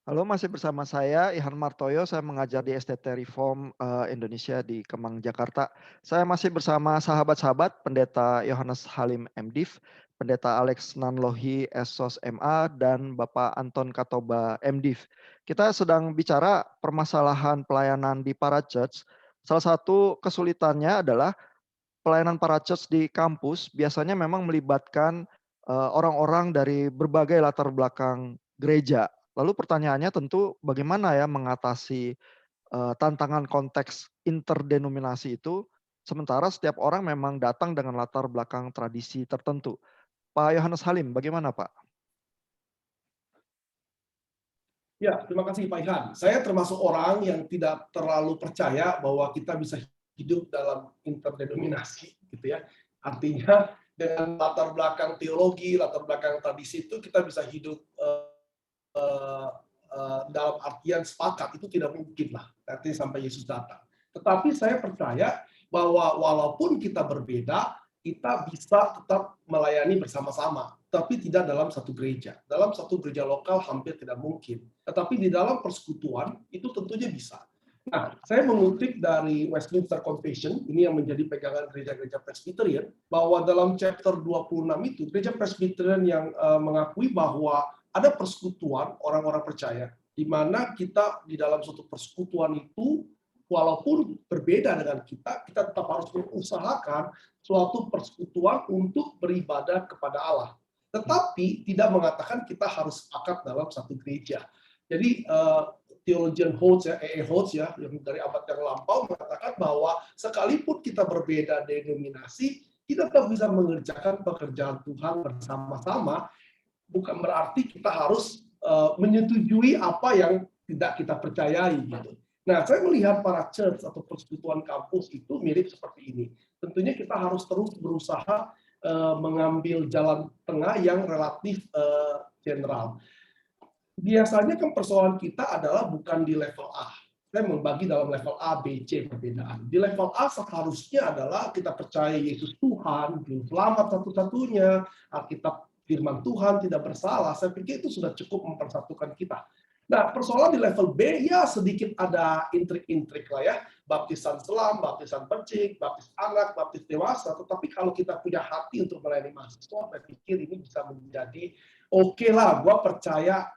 Halo, masih bersama saya Ihan Martoyo, saya mengajar di STT Reform, Indonesia di Kemang, Jakarta. Saya masih bersama sahabat-sahabat Pendeta Yohanes Halim MDiv, Pendeta Alex Nanlohi SOS MA, dan Bapak Anton Katoba MDiv. Kita sedang bicara permasalahan pelayanan di para church. Salah satu kesulitannya adalah pelayanan para church di kampus biasanya memang melibatkan, orang-orang dari berbagai latar belakang gereja. Lalu pertanyaannya tentu bagaimana ya mengatasi, tantangan konteks interdenominasi itu, sementara setiap orang memang datang dengan latar belakang tradisi tertentu. Pak Yohanes Halim, bagaimana Pak? Ya, terima kasih Pak Ihan. Saya termasuk orang yang tidak terlalu percaya bahwa kita bisa hidup dalam interdenominasi, gitu ya. Artinya dengan latar belakang teologi, latar belakang tradisi itu kita bisa hidup dalam artian sepakat, itu tidak mungkin lah. Nanti sampai Yesus datang. Tetapi saya percaya bahwa walaupun kita berbeda, kita bisa tetap melayani bersama-sama, tapi tidak dalam satu gereja. Dalam satu gereja lokal hampir tidak mungkin. Tetapi di dalam persekutuan itu tentunya bisa. Nah, saya mengutip dari Westminster Confession, ini yang menjadi pegangan gereja-gereja Presbyterian, bahwa dalam chapter 26 itu, gereja Presbyterian yang mengakui bahwa ada persekutuan orang-orang percaya, di mana kita di dalam suatu persekutuan itu, walaupun berbeda dengan kita tetap harus mengusahakan suatu persekutuan untuk beribadah kepada Allah. Tetapi tidak mengatakan kita harus sepakat dalam satu gereja. Jadi theologian Holtz ya, E.E. Holtz ya, yang dari abad yang lampau mengatakan bahwa sekalipun kita berbeda denominasi, kita tetap bisa mengerjakan pekerjaan Tuhan bersama-sama. Bukan berarti kita harus menyetujui apa yang tidak kita percayai gitu. Nah, saya melihat para church atau persekutuan kampus itu mirip seperti ini. Tentunya kita harus terus berusaha mengambil jalan tengah yang relatif general. Biasanya kan persoalan kita adalah bukan di level A. Saya membagi dalam level A, B, C perbedaan. Di level A seharusnya adalah kita percaya Yesus Tuhan, Juru Selamat satu-satunya, Alkitab firman Tuhan tidak bersalah. Saya pikir itu sudah cukup mempersatukan kita. Nah, persoalan di level B ya sedikit ada intrik-intrik lah ya. Baptisan selam, baptisan percik, baptis anak, baptis dewasa. Tetapi kalau kita punya hati untuk melayani mahasiswa, saya pikir ini bisa menjadi oke lah, gue percaya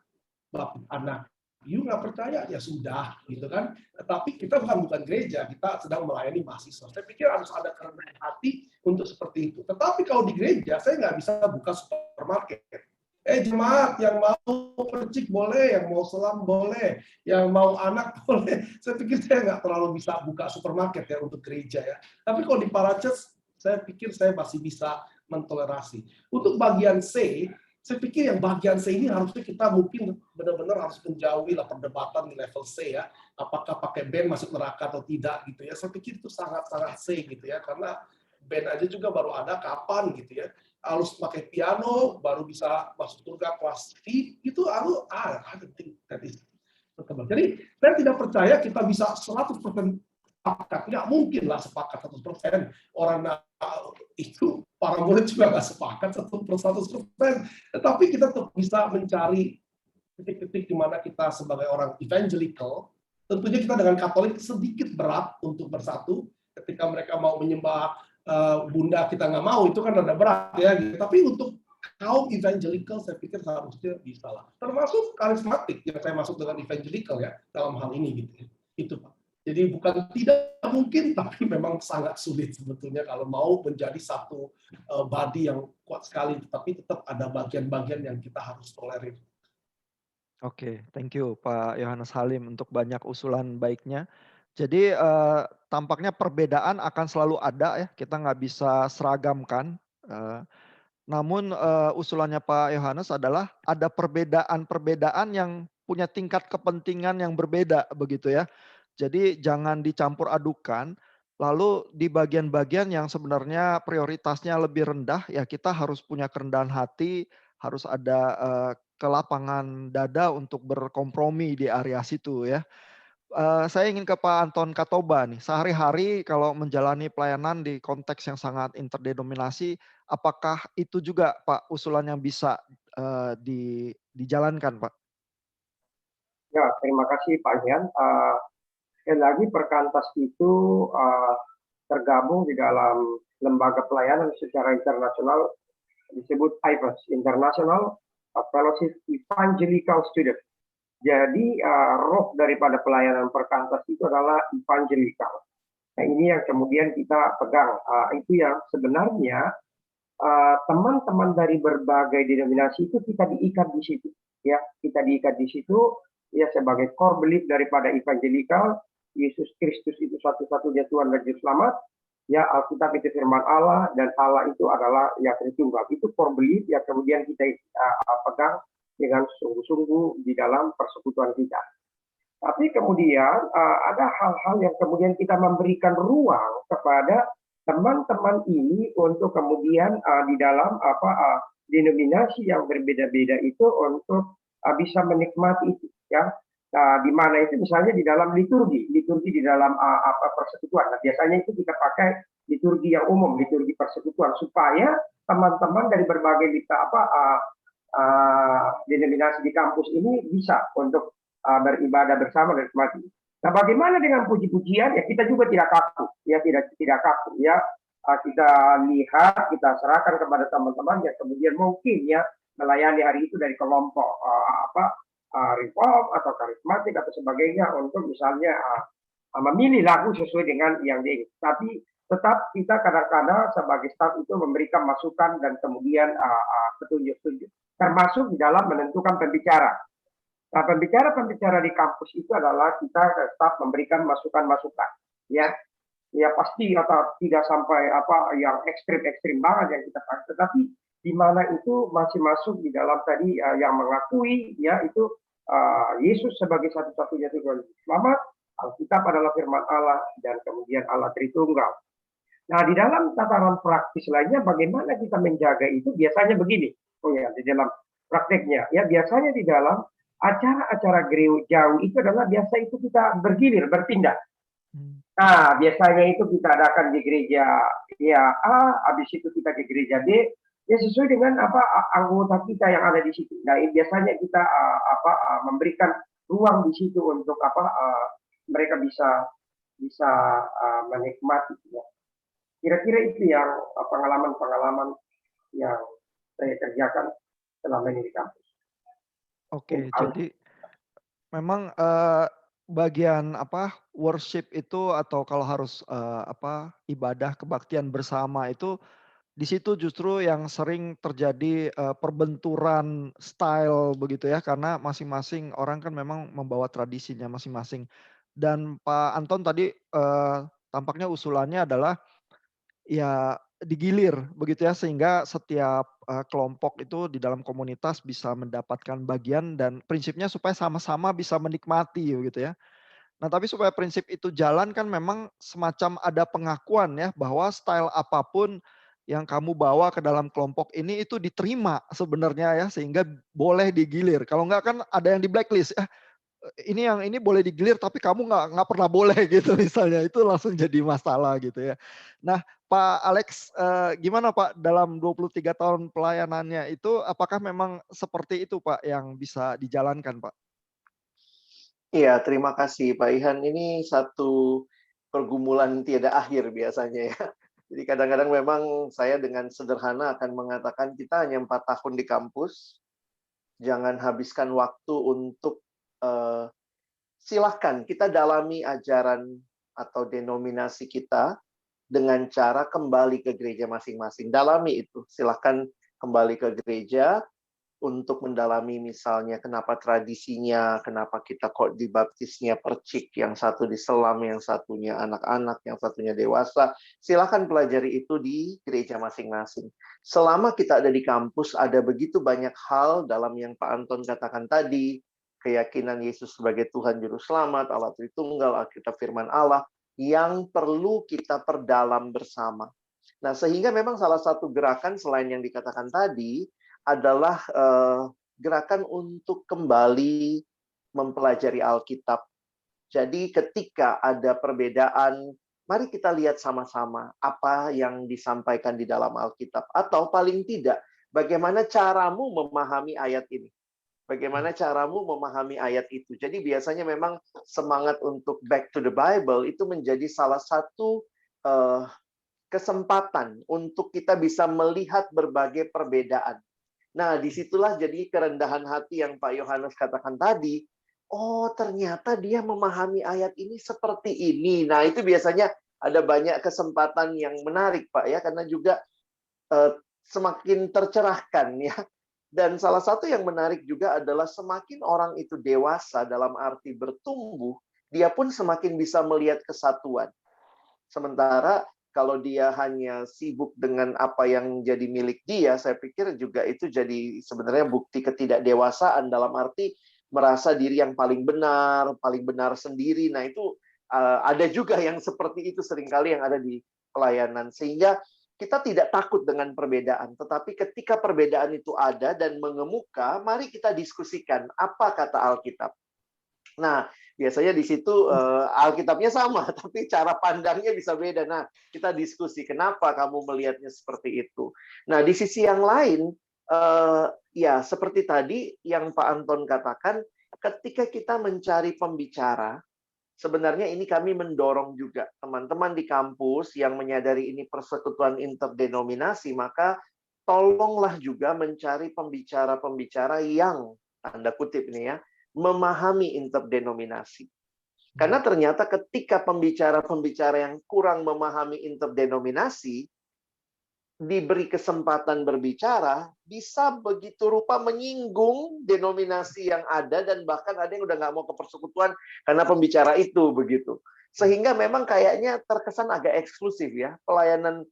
baptis anak. You nggak percaya ya sudah gitu kan. Tapi kita bukan gereja, kita sedang melayani mahasiswa. Saya pikir harus ada kerendahan hati untuk seperti itu. Tetapi kalau di gereja saya nggak bisa buka supermarket. Jemaat yang mau percik boleh, yang mau selam boleh, yang mau anak boleh. Saya pikir saya nggak terlalu bisa buka supermarket ya untuk gereja ya. Tapi kalau di para church, saya pikir saya masih bisa mentolerasi. Untuk bagian C, saya pikir yang bagian C ini harusnya kita mungkin benar-benar harus menjauhi lah perdebatan di level C ya. Apakah pakai band masuk neraka atau tidak gitu ya. Saya pikir itu sangat-sangat C gitu ya. Karena band aja juga baru ada kapan gitu ya. Harus pakai piano baru bisa masuk surga kelas D itu harus jadi saya tidak percaya kita bisa 100% sepakat. Nggak mungkin lah sepakat 100%. Orang itu para murid juga nggak sepakat 100%. Tetapi kita tetap bisa mencari titik-titik di mana kita sebagai orang evangelical, tentunya kita dengan Katolik sedikit berat untuk bersatu. Ketika mereka mau menyembah Bunda kita nggak mau, itu kan rada berat ya. Gitu. Tapi untuk kaum evangelical saya pikir seharusnya bisa lah. Termasuk karismatik yang saya masuk dengan evangelical ya dalam hal ini gitu. Itu Pak. Jadi bukan tidak mungkin, tapi memang sangat sulit sebetulnya kalau mau menjadi satu body yang kuat sekali, tapi tetap ada bagian-bagian yang kita harus tolerir. Oke, thank you Pak Yohanes Halim untuk banyak usulan baiknya. Jadi, tampaknya perbedaan akan selalu ada ya, kita nggak bisa seragamkan, namun, usulannya Pak Yohanes adalah ada perbedaan-perbedaan yang punya tingkat kepentingan yang berbeda begitu ya. Jadi jangan dicampur adukan, lalu di bagian-bagian yang sebenarnya prioritasnya lebih rendah, ya kita harus punya kerendahan hati, harus ada, kelapangan dada untuk berkompromi di area situ ya. Saya ingin ke Pak Anton Katoba nih, sehari-hari kalau menjalani pelayanan di konteks yang sangat interdenominasi, apakah itu juga Pak usulan yang bisa, dijalankan Pak? Ya, terima kasih Pak Ian. Sekali lagi Perkantas itu tergabung di dalam lembaga pelayanan secara internasional disebut IFES, International Fellowship Evangelical Student. Jadi roh daripada pelayanan Perkantas itu adalah evangelical. Nah ini yang kemudian kita pegang. Itu yang sebenarnya teman-teman dari berbagai denominasi itu kita diikat di situ, ya kita diikat di situ, ya sebagai core belief daripada evangelical. Yesus Kristus itu satu-satunya Tuhan dan Juru Selamat, ya Alkitab itu firman Allah dan Allah itu adalah yang Tritunggal. Itu core belief yang kemudian kita pegang dengan sungguh-sungguh di dalam persekutuan kita. Tapi kemudian ada hal-hal yang kemudian kita memberikan ruang kepada teman-teman ini untuk kemudian di dalam denominasi yang berbeda-beda itu untuk bisa menikmati itu, ya. Di mana itu misalnya di dalam liturgi di dalam persekutuan. Nah, biasanya itu kita pakai liturgi yang umum, liturgi persekutuan, supaya teman-teman dari berbagai denominasi di kampus ini bisa untuk beribadah bersama dan nikmati. Nah, bagaimana dengan puji-pujian? Ya kita juga tidak kaku, ya tidak kaku, ya kita lihat, kita serahkan kepada teman-teman yang kemudian mungkin ya melayani hari itu dari kelompok reform atau karismatik atau sebagainya untuk misalnya memilih lagu sesuai dengan yang dia ingin. Tapi tetap kita kadang-kadang sebagai staf itu memberikan masukan dan kemudian petunjuk-petunjuk, termasuk di dalam menentukan pembicara. Nah, pembicara di kampus itu adalah kita tetap memberikan masukan-masukan, ya pasti atau tidak sampai yang ekstrim banget yang kita pakai, tetapi di mana itu masih masuk di dalam tadi yang mengakui ya itu Yesus sebagai satu-satunya Tuhan Selamat, Alkitab adalah firman Allah dan kemudian Allah Tritunggal. Nah, di dalam tataran praktis lainnya bagaimana kita menjaga itu biasanya begini. Oh ya, di dalam prakteknya ya biasanya di dalam acara-acara gereja itu adalah biasa itu kita bergilir, berpindah. Nah, biasanya itu kita adakan di gereja ya A, habis itu kita ke gereja B, ya sesuai dengan anggota kita yang ada di situ. Nah, biasanya kita memberikan ruang di situ untuk mereka bisa menikmati. Ya. Kira-kira itu yang pengalaman-pengalaman yang saya kerjakan selama ini di kampus. Oke, jadi memang bagian worship itu atau kalau harus ibadah kebaktian bersama itu di situ justru yang sering terjadi perbenturan style begitu ya, karena masing-masing orang kan memang membawa tradisinya masing-masing. Dan Pak Anton tadi tampaknya usulannya adalah ya digilir begitu ya, sehingga setiap kelompok itu di dalam komunitas bisa mendapatkan bagian dan prinsipnya supaya sama-sama bisa menikmati begitu ya. Nah, tapi supaya prinsip itu jalan kan memang semacam ada pengakuan ya bahwa style apapun yang kamu bawa ke dalam kelompok ini itu diterima sebenarnya ya, sehingga boleh digilir. Kalau enggak kan ada yang di blacklist, ini yang ini boleh digilir tapi kamu nggak pernah boleh gitu misalnya, itu langsung jadi masalah gitu ya. Nah, Pak Alex, gimana Pak dalam 23 tahun pelayanannya itu apakah memang seperti itu Pak yang bisa dijalankan Pak? Iya, terima kasih Pak Ihan. Ini satu pergumulan tiada akhir biasanya ya. Jadi kadang-kadang memang saya dengan sederhana akan mengatakan kita hanya 4 tahun di kampus, jangan habiskan waktu untuk silahkan kita dalami ajaran atau denominasi kita dengan cara kembali ke gereja masing-masing. Dalami itu, silahkan kembali ke gereja, untuk mendalami misalnya kenapa tradisinya, kenapa kita kok dibaptisnya percik, yang satu diselam, yang satunya anak-anak, yang satunya dewasa. Silakan pelajari itu di gereja masing-masing. Selama kita ada di kampus, ada begitu banyak hal dalam yang Pak Anton katakan tadi, keyakinan Yesus sebagai Tuhan Juru Selamat, Allah Tritunggal, Alkitab firman Allah, yang perlu kita perdalam bersama. Nah, sehingga memang salah satu gerakan selain yang dikatakan tadi, adalah gerakan untuk kembali mempelajari Alkitab. Jadi ketika ada perbedaan, mari kita lihat sama-sama apa yang disampaikan di dalam Alkitab. Atau paling tidak, bagaimana caramu memahami ayat ini. Bagaimana caramu memahami ayat itu? Jadi biasanya memang semangat untuk back to the Bible itu menjadi salah satu kesempatan untuk kita bisa melihat berbagai perbedaan. Nah, disitulah jadi kerendahan hati yang Pak Yohanes katakan tadi. Oh, ternyata dia memahami ayat ini seperti ini. Nah, itu biasanya ada banyak kesempatan yang menarik, Pak, ya, karena juga semakin tercerahkan, ya. Dan salah satu yang menarik juga adalah semakin orang itu dewasa dalam arti bertumbuh, dia pun semakin bisa melihat kesatuan. Sementara kalau dia hanya sibuk dengan apa yang jadi milik dia, saya pikir juga itu jadi sebenarnya bukti ketidakdewasaan dalam arti merasa diri yang paling benar sendiri. Nah, itu ada juga yang seperti itu seringkali yang ada di pelayanan. Sehingga kita tidak takut dengan perbedaan, tetapi ketika perbedaan itu ada dan mengemuka, mari kita diskusikan apa kata Alkitab. Nah, biasanya di situ Alkitabnya sama, tapi cara pandangnya bisa beda. Nah, kita diskusi kenapa kamu melihatnya seperti itu. Nah, di sisi yang lain, ya seperti tadi yang Pak Anton katakan, ketika kita mencari pembicara, sebenarnya ini kami mendorong juga teman-teman di kampus yang menyadari ini persekutuan interdenominasi, maka tolonglah juga mencari pembicara-pembicara yang, tanda kutip ini ya, memahami interdenominasi. Karena ternyata ketika pembicara-pembicara yang kurang memahami interdenominasi diberi kesempatan berbicara, bisa begitu rupa menyinggung denominasi yang ada dan bahkan ada yang udah nggak mau ke persekutuan karena pembicara itu begitu. Sehingga memang kayaknya terkesan agak eksklusif ya. Pelayanan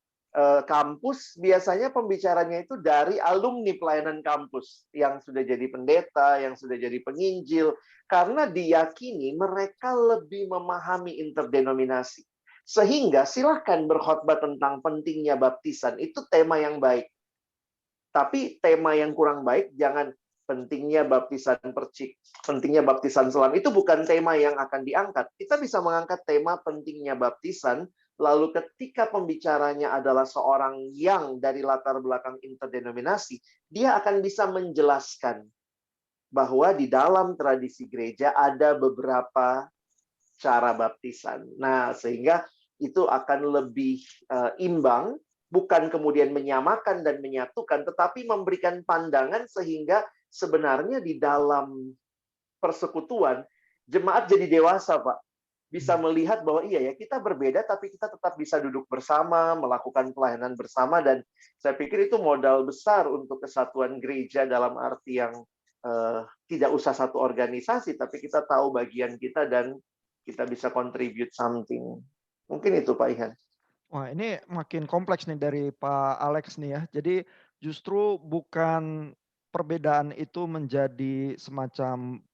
kampus biasanya pembicaranya itu dari alumni pelayanan kampus yang sudah jadi pendeta, yang sudah jadi penginjil, karena diyakini mereka lebih memahami interdenominasi. Sehingga silahkan berkhotbah tentang pentingnya baptisan, itu tema yang baik. Tapi tema yang kurang baik, jangan pentingnya baptisan percik, pentingnya baptisan selam, itu bukan tema yang akan diangkat. Kita bisa mengangkat tema pentingnya baptisan, lalu ketika pembicaranya adalah seorang yang dari latar belakang interdenominasi, dia akan bisa menjelaskan bahwa di dalam tradisi gereja ada beberapa cara baptisan. Nah, sehingga itu akan lebih imbang, bukan kemudian menyamakan dan menyatukan, tetapi memberikan pandangan sehingga sebenarnya di dalam persekutuan, jemaat jadi dewasa, Pak. Bisa melihat bahwa iya ya, kita berbeda, tapi kita tetap bisa duduk bersama, melakukan pelayanan bersama, dan saya pikir itu modal besar untuk kesatuan gereja dalam arti yang tidak usah satu organisasi, tapi kita tahu bagian kita dan kita bisa contribute something. Mungkin itu Pak Ihan. Wah, ini makin kompleks nih dari Pak Alex nih ya. Jadi justru bukan perbedaan itu menjadi semacam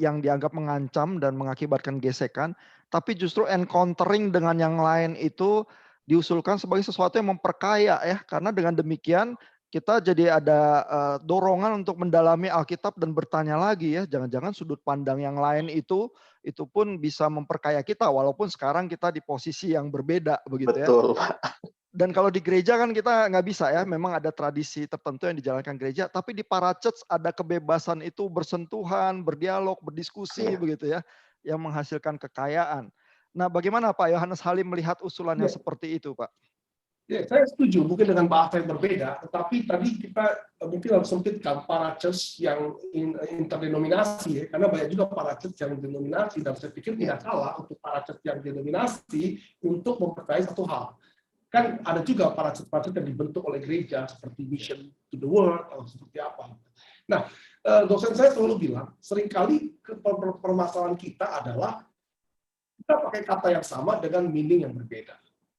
yang dianggap mengancam dan mengakibatkan gesekan, tapi justru encountering dengan yang lain itu diusulkan sebagai sesuatu yang memperkaya ya. Karena dengan demikian kita jadi ada dorongan untuk mendalami Alkitab dan bertanya lagi ya, jangan-jangan sudut pandang yang lain itu pun bisa memperkaya kita walaupun sekarang kita di posisi yang berbeda begitu ya. Betul, Pak. Dan kalau di gereja kan kita nggak bisa ya, memang ada tradisi tertentu yang dijalankan gereja, tapi di para church ada kebebasan itu bersentuhan, berdialog, berdiskusi begitu ya, yang menghasilkan kekayaan. Nah, bagaimana Pak Yohanes Halim melihat usulannya seperti itu, Pak? Ya, saya setuju, mungkin dengan bahasa yang berbeda, tetapi tadi kita mungkin harus sempitkan para church yang interdenominasi, ya, karena banyak juga para church yang denominasi, dan saya pikir tidak salah untuk para church yang denominasi untuk mempercayai satu hal. Kan ada juga para church yang dibentuk oleh gereja, seperti Mission to the World, atau seperti apa. Nah, dosen saya selalu bilang, seringkali permasalahan kita adalah kita pakai kata yang sama dengan meaning yang berbeda.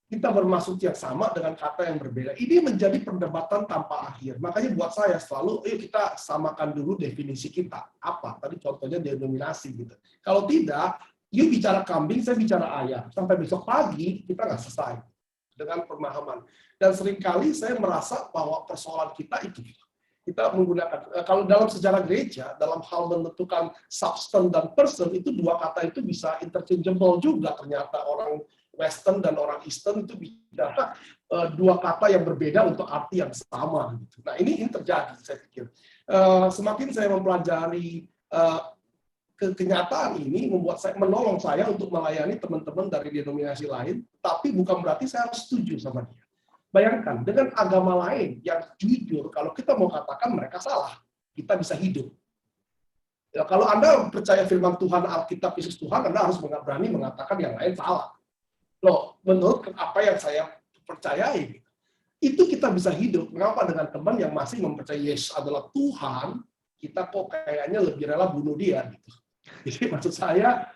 Kita bermaksud yang sama dengan kata yang berbeda. Ini menjadi perdebatan tanpa akhir. Makanya buat saya selalu, ayo kita samakan dulu definisi kita. Apa? Tadi contohnya denominasi gitu. Kalau tidak, you bicara kambing, saya bicara ayam. Sampai besok pagi, kita nggak selesai dengan pemahaman. Dan seringkali saya merasa bahwa persoalan kita itu. Kita menggunakan, kalau dalam sejarah gereja, dalam hal menentukan substance dan person, itu dua kata itu bisa interchangeable juga ternyata. Orang Western dan orang Eastern itu bicara dua kata yang berbeda untuk arti yang sama. Gitu. Nah ini terjadi, saya pikir. Semakin saya mempelajari kenyataan ini menolong saya untuk melayani teman-teman dari denominasi lain, tapi bukan berarti saya harus setuju sama dia. Bayangkan, dengan agama lain yang jujur, kalau kita mau katakan mereka salah, kita bisa hidup. Ya, kalau Anda percaya firman Tuhan, Alkitab Yesus Tuhan, Anda harus berani mengatakan yang lain salah. Loh, menurut apa yang saya percayai, itu kita bisa hidup. Mengapa dengan teman yang masih mempercayai Yesus adalah Tuhan, kita kok kayaknya lebih rela bunuh dia gitu. Jadi maksud saya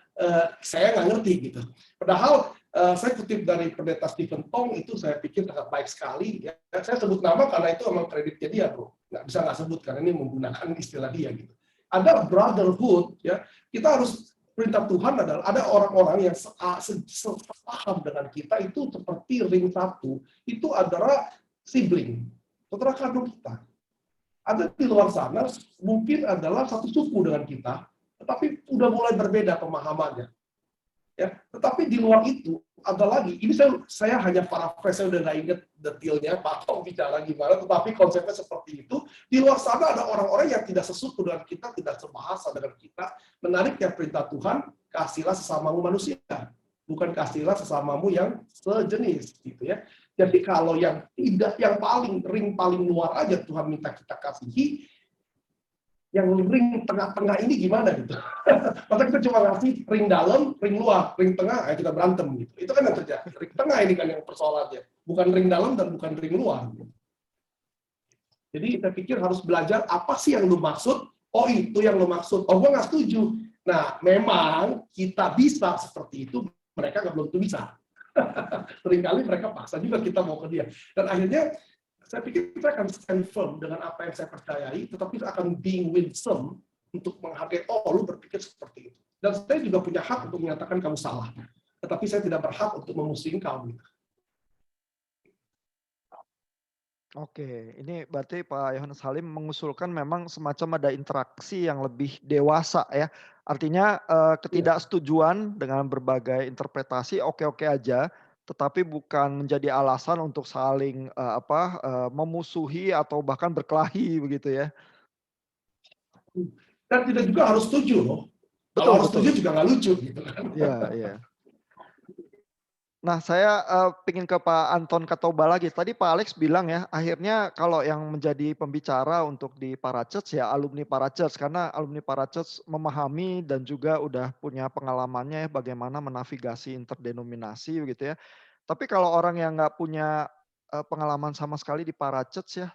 nggak ngerti gitu. Padahal saya kutip dari pendeta Stephen Tong itu saya pikir sangat baik sekali. Ya. Saya sebut nama karena itu memang kreditnya dia, bro. Nggak bisa nggak sebut karena ini menggunakan istilah dia gitu. Ada brotherhood, ya. Kita harus perintah Tuhan adalah ada orang-orang yang sepaham dengan kita itu seperti ring satu. Itu adalah sibling, saudara kandung kita. Ada di luar sana mungkin adalah satu suku dengan kita, tetapi udah mulai berbeda pemahamannya. Ya, tetapi di luar itu ada lagi. Ini saya hanya paraphrase, saya udah nggak ingat detailnya Pak Tom bicara gimana, tetapi konsepnya seperti itu. Di luar sana ada orang-orang yang tidak sesuku dengan kita, tidak sebahasa dengan kita. Menariknya perintah Tuhan, kasihlah sesamamu manusia, bukan kasihlah sesamamu yang sejenis, gitu ya. Jadi kalau yang tidak, yang ring paling luar aja Tuhan minta kita kasihi, yang ring tengah-tengah ini gimana gitu. Masa kita cuma ngasih ring dalam, ring luar, ring tengah, kita berantem gitu. Itu kan yang terjadi. Ring tengah ini kan yang persoalannya. Bukan ring dalam dan bukan ring luar. Jadi kita pikir harus belajar apa sih yang lu maksud. Oh itu yang lu maksud. Oh gue nggak setuju. Nah memang kita bisa seperti itu. Mereka nggak belum tentu bisa. Seringkali mereka paksa juga kita mau ke dia. Dan akhirnya saya pikir kita akan stand firm dengan apa yang saya percayai, tetapi kita akan being winsome untuk menghargai, oh lu berpikir seperti itu. Dan saya juga punya hak untuk menyatakan kamu salah. Tetapi saya tidak berhak untuk memusuhi kamu. Oke, ini berarti Pak Yohanes Halim mengusulkan memang semacam ada interaksi yang lebih dewasa ya. Artinya ketidaksetujuan dengan berbagai interpretasi oke-oke aja, tetapi bukan menjadi alasan untuk saling memusuhi atau bahkan berkelahi begitu ya. Dan tidak juga harus setuju loh. Betul, Kalau harus betul. setuju juga nggak lucu gitu kan. Iya, iya. Nah, saya pingin ke Pak Anton Katoba lagi. Tadi Pak Alex bilang ya, akhirnya kalau yang menjadi pembicara untuk di Parachurch ya alumni Parachurch, karena alumni Parachurch memahami dan juga udah punya pengalamannya ya bagaimana menavigasi interdenominasi begitu ya. Tapi kalau orang yang nggak punya pengalaman sama sekali di Parachurch ya,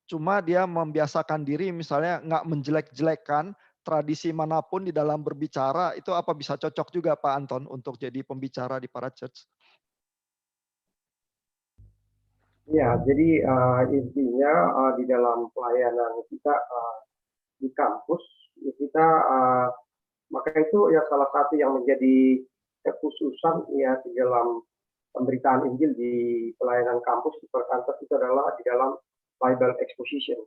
cuma dia membiasakan diri misalnya nggak menjelek-jelekan tradisi manapun di dalam berbicara, itu apa bisa cocok juga Pak Anton untuk jadi pembicara di Parachurch? Ya, jadi intinya di dalam pelayanan kita di kampus, kita maka itu ya salah satu yang menjadi kekhususan ya di dalam pemberitaan Injil di pelayanan kampus di perkantor itu adalah di dalam Bible exposition.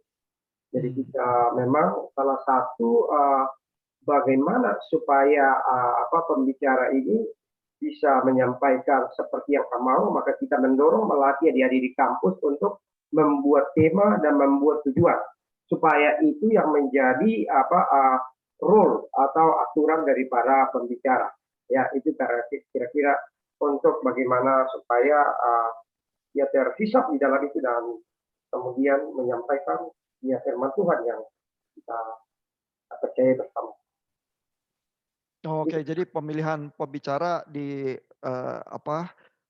Jadi kita memang salah satu bagaimana supaya pembicara ini bisa menyampaikan seperti yang kita mau, maka kita mendorong melatih adik-adik di kampus untuk membuat tema dan membuat tujuan supaya itu yang menjadi role atau aturan dari para pembicara. Ya itu kira-kira untuk bagaimana supaya dia terhisap di dalam itu dan kemudian menyampaikan ya firman Tuhan yang kita percaya bersama. Oke, jadi pemilihan pembicara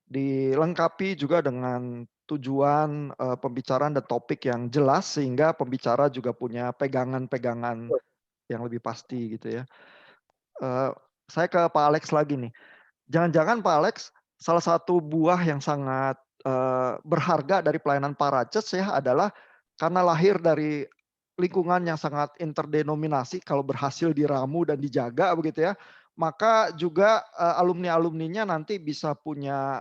dilengkapi juga dengan tujuan pembicaraan dan topik yang jelas sehingga pembicara juga punya pegangan-pegangan yang lebih pasti gitu ya. Saya ke Pak Alex lagi nih. Jangan-jangan Pak Alex salah satu buah yang sangat berharga dari pelayanan Parachurch ya adalah karena lahir dari lingkungan yang sangat interdenominasi, kalau berhasil diramu dan dijaga begitu ya, maka juga alumni-alumninya nanti bisa punya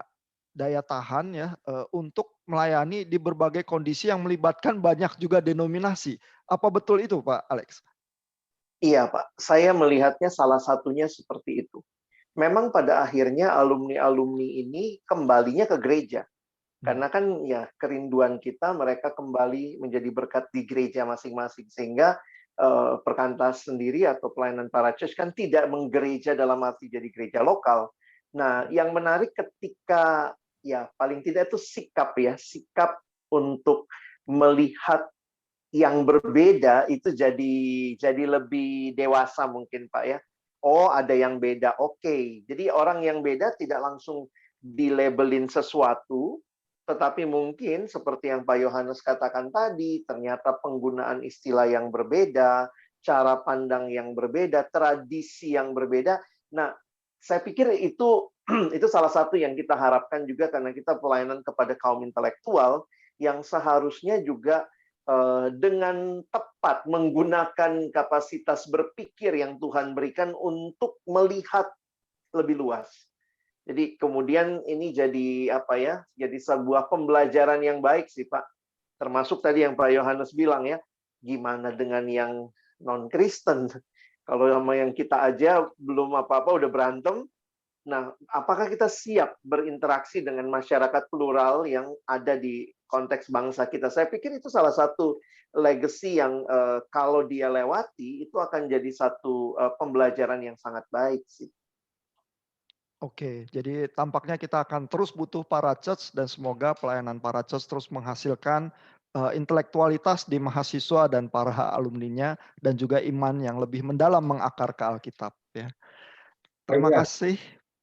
daya tahan ya untuk melayani di berbagai kondisi yang melibatkan banyak juga denominasi. Apa betul itu Pak Alex? Iya Pak, saya melihatnya salah satunya seperti itu. memang pada akhirnya alumni-alumni ini kembalinya ke gereja. Karena kan ya kerinduan kita mereka kembali menjadi berkat di gereja masing-masing. Sehingga perkantas sendiri atau pelayanan para church kan tidak menggereja dalam arti jadi gereja lokal. Nah, yang menarik ketika ya paling tidak itu sikap untuk melihat yang berbeda itu jadi lebih dewasa mungkin Pak ya. Oh, ada yang beda. Oke. Jadi orang yang beda tidak langsung dilabelin sesuatu, tetapi mungkin seperti yang Pak Yohanes katakan tadi, ternyata penggunaan istilah yang berbeda, cara pandang yang berbeda, tradisi yang berbeda. Nah, saya pikir itu itu salah satu yang kita harapkan juga karena kita pelayanan kepada kaum intelektual yang seharusnya juga dengan tepat menggunakan kapasitas berpikir yang Tuhan berikan untuk melihat lebih luas. Jadi kemudian ini jadi apa ya? Jadi sebuah pembelajaran yang baik sih Pak. Termasuk tadi yang Pak Yohanes bilang ya, gimana dengan yang non-Kristen? Kalau sama yang kita aja belum apa-apa udah berantem. Nah, apakah kita siap berinteraksi dengan masyarakat plural yang ada di konteks bangsa kita? Saya pikir itu salah satu legacy yang kalau dia lewati, itu akan jadi satu pembelajaran yang sangat baik sih. Oke, jadi tampaknya kita akan terus butuh para church dan semoga pelayanan para church terus menghasilkan intelektualitas di mahasiswa dan para alumninya dan juga iman yang lebih mendalam mengakar ke Alkitab ya. Terima Iya. kasih.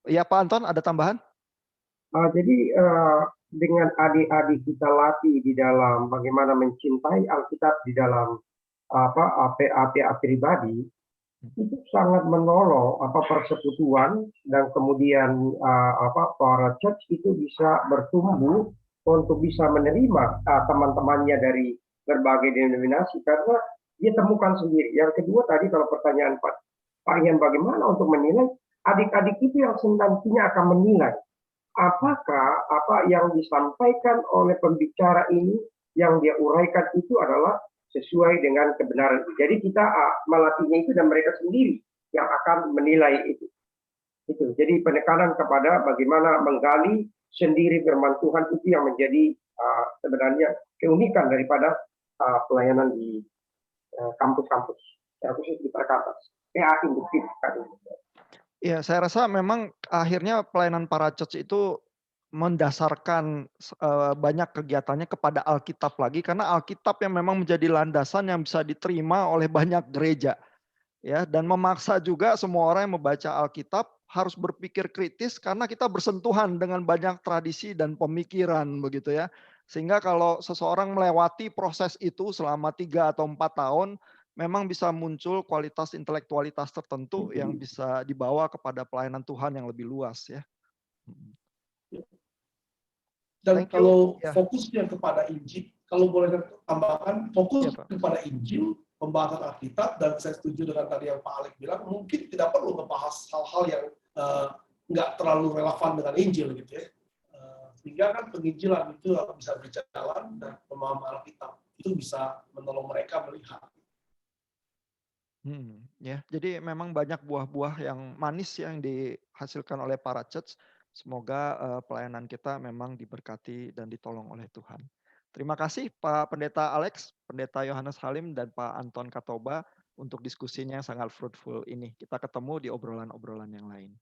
Iya Pak Anton, ada tambahan? Jadi dengan adik-adik kita latih di dalam bagaimana mencintai Alkitab di dalam APA pribadi, itu sangat menolong persekutuan dan kemudian para church itu bisa bertumbuh untuk bisa menerima teman-temannya dari berbagai denominasi karena dia temukan sendiri. Yang kedua tadi kalau pertanyaan Pak Ian bagaimana untuk menilai, adik-adik itu yang nantinya akan menilai apakah apa yang disampaikan oleh pembicara ini yang dia uraikan itu adalah sesuai dengan kebenaran. Jadi kita melatihnya itu dan mereka sendiri yang akan menilai itu. Jadi penekanan kepada bagaimana menggali sendiri firman Tuhan itu yang menjadi sebenarnya keunikan daripada pelayanan di kampus-kampus, khusus di perkantas, PA induktif. Ya, saya rasa memang akhirnya pelayanan para church itu mendasarkan banyak kegiatannya kepada Alkitab lagi karena Alkitab yang memang menjadi landasan yang bisa diterima oleh banyak gereja. Ya, dan memaksa juga semua orang yang membaca Alkitab harus berpikir kritis karena kita bersentuhan dengan banyak tradisi dan pemikiran begitu ya. Sehingga kalau seseorang melewati proses itu selama 3 atau 4 tahun, memang bisa muncul kualitas intelektualitas tertentu yang bisa dibawa kepada pelayanan Tuhan yang lebih luas ya. Dan Thank you. kalau Ya. fokusnya kepada Injil, kalau boleh tambahkan, fokus Ya, Pak. kepada Injil, pembahasan Alkitab, dan saya setuju dengan tadi yang Pak Alex bilang, mungkin tidak perlu membahas hal-hal yang nggak terlalu relevan dengan Injil gitu ya. Sehingga kan penginjilan itu bisa berjalan dan pemahaman Alkitab itu bisa menolong mereka melihat. Ya, jadi memang banyak buah-buah yang manis yang dihasilkan oleh para church. Semoga pelayanan kita memang diberkati dan ditolong oleh Tuhan. Terima kasih Pak Pendeta Alex, Pendeta Yohanes Halim, dan Pak Anton Katoba untuk diskusinya yang sangat fruitful ini. Kita ketemu di obrolan-obrolan yang lain.